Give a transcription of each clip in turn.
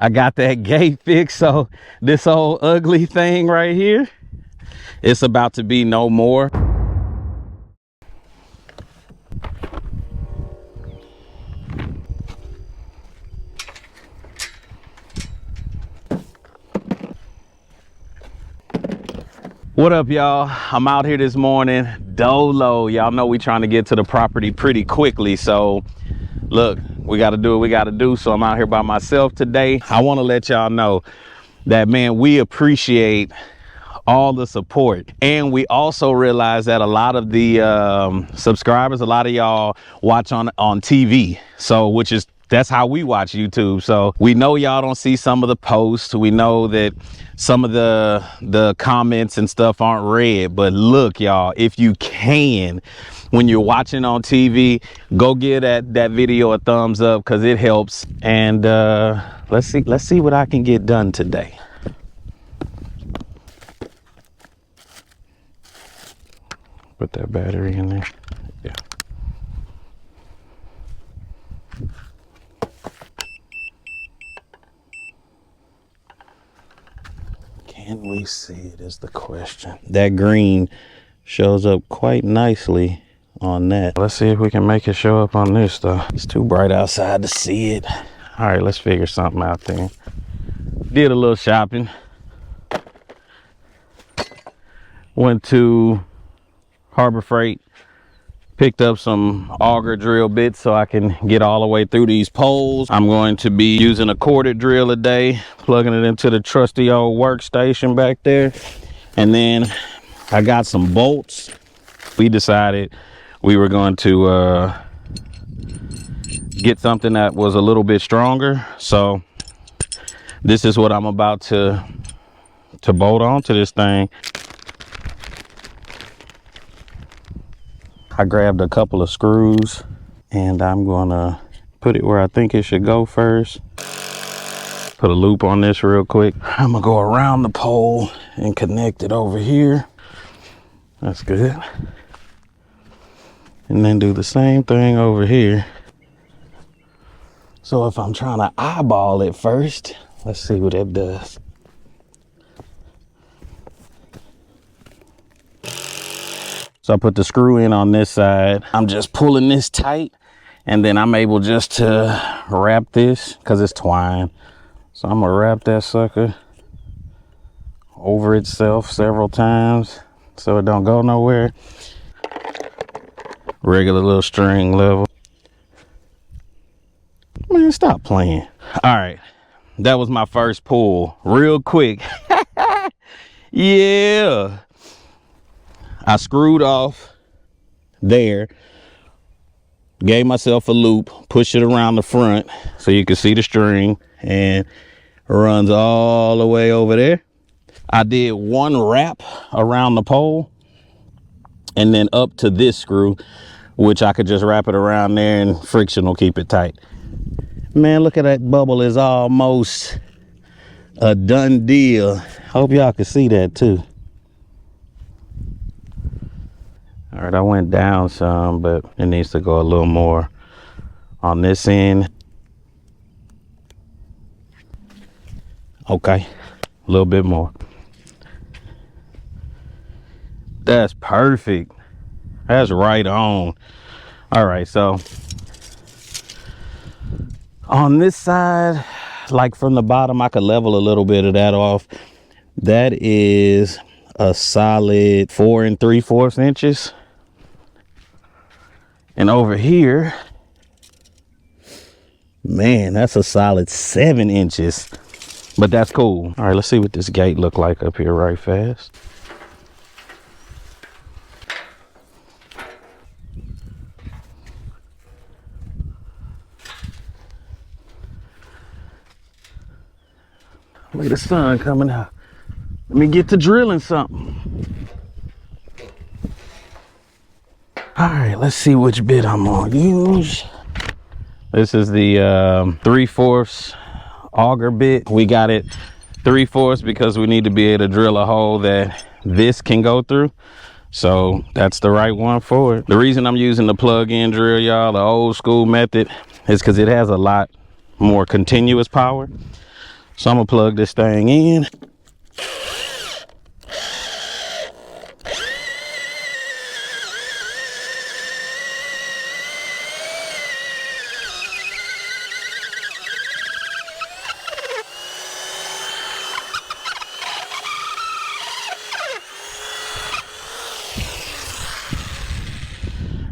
I got that gate fixed, so this old ugly thing right here, it's about to be no more. What up, y'all? I'm out here this morning dolo. Y'all know we trying to get to the property pretty quickly, so look, we got to do what we got to do. So I'm out here by myself today. I want to let y'all know that, man, we appreciate all the support, and we also realize that a lot of the subscribers, a lot of y'all watch on TV, so that's how we watch YouTube. So we know y'all don't see some of the posts. We know that some of the comments and stuff aren't read, but look, y'all, if you can, when you're watching on TV, go give that video a thumbs up, because it helps. And let's see what I can get done today. Put that battery in there. Yeah. Can we see it is the question. That green shows up quite nicely on that. Let's see if we can make it show up on this though. It's too bright outside to see it. All right, let's figure something out there. Did a little shopping. Went to Harbor Freight, picked up some auger drill bits so I can get all the way through these poles. I'm going to be using a corded drill a day, plugging it into the trusty old workstation back there. And then I got some bolts. We decided we were going to get something that was a little bit stronger. So this is what I'm about to bolt onto this thing. I grabbed a couple of screws and I'm gonna put it where I think it should go first. Put a loop on this real quick. I'm gonna go around the pole and connect it over here. That's good. And then do the same thing over here. So if I'm trying to eyeball it first, let's see what it does. So I put the screw in on this side. I'm just pulling this tight, and then I'm able just to wrap this, because it's twine. So I'm gonna wrap that sucker over itself several times so it don't go nowhere. Regular little string level. Man, stop playing. All right, that was my first pull. Real quick. Yeah. I screwed off there, gave myself a loop, pushed it around the front so you can see the string, and runs all the way over there. I did one wrap around the pole and then up to this screw, which I could just wrap it around there and friction will keep it tight. Man, look at that bubble. Is almost a done deal. Hope y'all can see that too. All right, I went down some, but it needs to go a little more on this end. Okay, a little bit more. That's perfect. That's right on. All right, so on this side, like from the bottom, I could level a little bit of that off. That is a solid 4 3/4 inches. And over here, man, that's a solid 7 inches, but that's cool. All right, let's see what this gate look like up here right fast. Look at the sun coming out. Let me get to drilling something. All right, let's see which bit I'm gonna use. This is the 3/4 auger bit. We got it 3/4 because we need to be able to drill a hole that this can go through. So that's the right one for it. The reason I'm using the plug-in drill, y'all, the old school method, is because it has a lot more continuous power. So I'm gonna plug this thing in.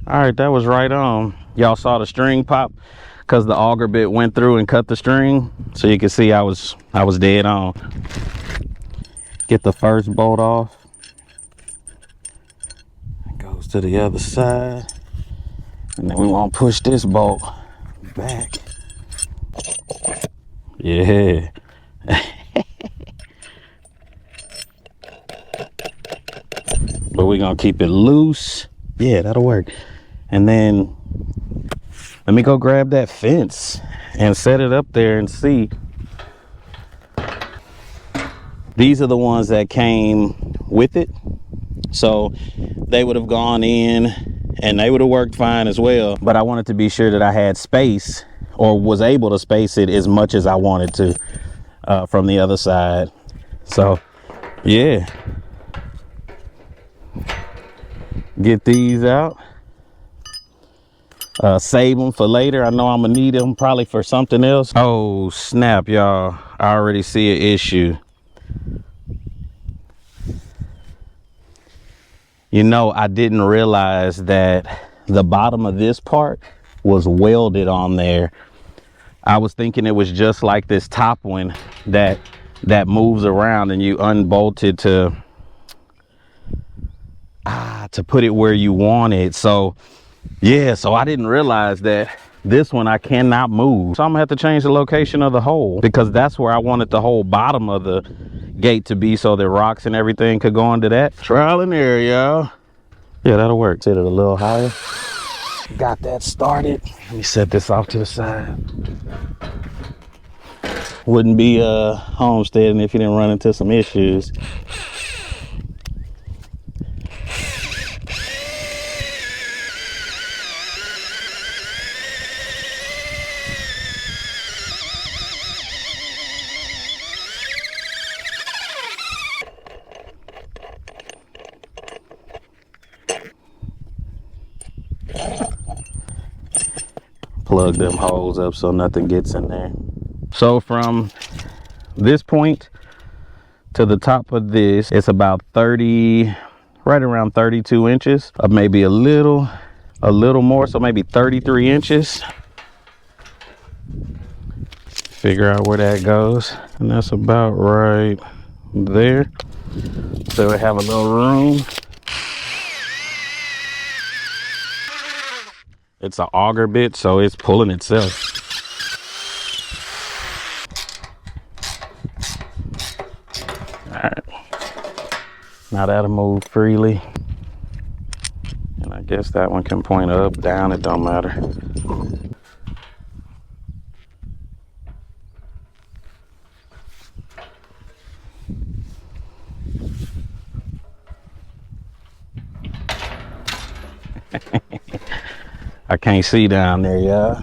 All right, that was right on. Y'all saw the string pop because the auger bit went through and cut the string. So you can see I was dead on. Get the first bolt off. It goes to the other side. And then we want to push this bolt back. Yeah. But we're going to keep it loose. Yeah, that'll work. And then let me go grab that fence and set it up there and see. These are the ones that came with it. So they would have gone in and they would have worked fine as well. But I wanted to be sure that I had space or was able to space it as much as I wanted to from the other side. So yeah. Get these out. Save them for later. I know I'm gonna need them probably for something else. Oh snap, y'all. I already see an issue. You know, I didn't realize that the bottom of this part was welded on there. I was thinking it was just like this top one that moves around and you unbolt it to put it where you want it. So yeah, so I didn't realize that this one I cannot move. So I'm gonna have to change the location of the hole because that's where I wanted the whole bottom of the gate to be so that rocks and everything could go into that. Trial and error, y'all. Yeah, that'll work. Set it a little higher. Got that started. Let me set this off to the side. Wouldn't be homesteading if you didn't run into some issues. Plug them holes up so nothing gets in there. So from this point to the top of this, it's about 30, right around 32 inches, or maybe a little more, so maybe 33 inches. Figure out where that goes, and that's about right there. So we have a little room. It's an auger bit, so it's pulling itself. All right. Now that'll move freely. And I guess that one can point up, down, it don't matter. I can't see down there, y'all.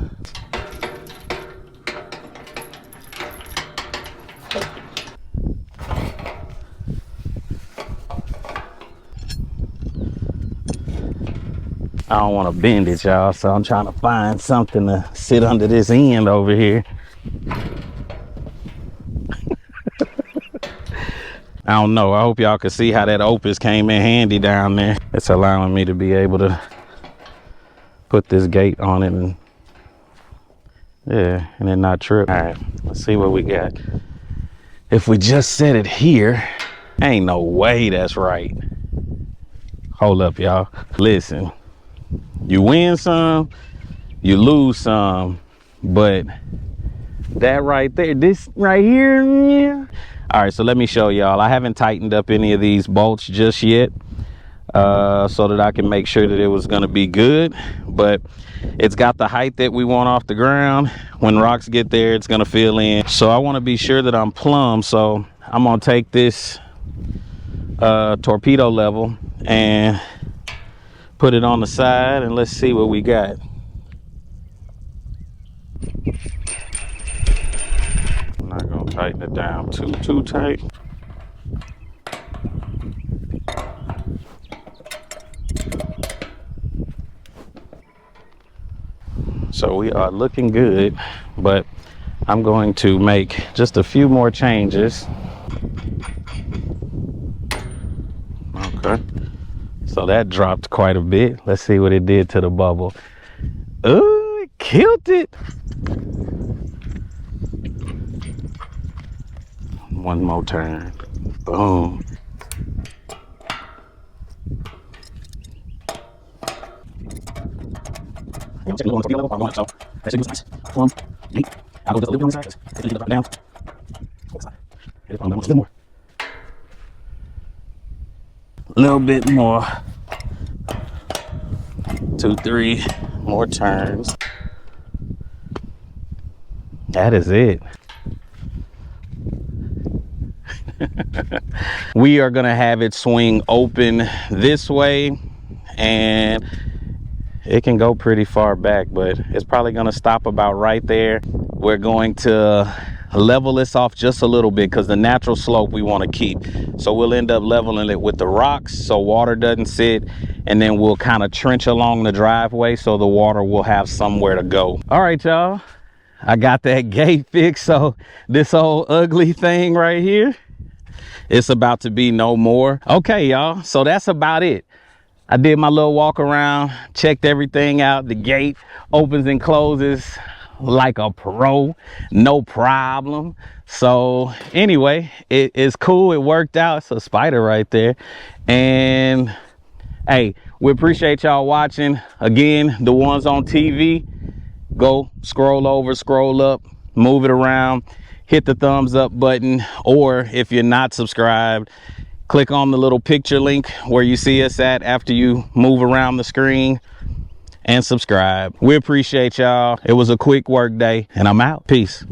I don't want to bend it, y'all, so I'm trying to find something to sit under this end over here. I don't know. I hope y'all can see how that Opus came in handy down there. It's allowing me to be able to put this gate on it and yeah, and then not trip. All right, let's see what we got. If we just set it here, ain't no way that's right. Hold up, y'all. Listen, you win some, you lose some, but that right there, this right here, yeah. All right, so let me show y'all. I haven't tightened up any of these bolts just yet, so that I can make sure that it was gonna be good, but it's got the height that we want off the ground. When rocks get there, it's gonna fill in. So I wanna be sure that I'm plumb, so I'm gonna take this torpedo level and put it on the side and let's see what we got. Not gonna tighten it down too tight. So we are looking good, but I'm going to make just a few more changes. Okay, so that dropped quite a bit. Let's see what it did to the bubble. Oh, it killed it. One more turn. Boom. I'm taking a little level. I want it, so that's nice. I'll go just a little bit on the side. It's going to get down. Hit it on down a little more. A little bit more. 2, 3 more turns. That is it. We are gonna have it swing open this way, and it can go pretty far back, but it's probably gonna stop about right there. We're going to level this off just a little bit because the natural slope we want to keep. So we'll end up leveling it with the rocks so water doesn't sit, and then we'll kind of trench along the driveway so the water will have somewhere to go. All right, y'all, I got that gate fixed, so this old ugly thing right here, it's about to be no more. Okay, y'all, so that's about it. I did my little walk around, checked everything out. The gate opens and closes like a pro, no problem. So anyway, it is cool. It worked out. It's a spider right there. And hey, we appreciate y'all watching. Again, the ones on TV, go scroll over, scroll up, move it around, hit the thumbs up button, or if you're not subscribed, click on the little picture link where you see us at after you move around the screen, and subscribe. We appreciate y'all. It was a quick work day, and I'm out. Peace.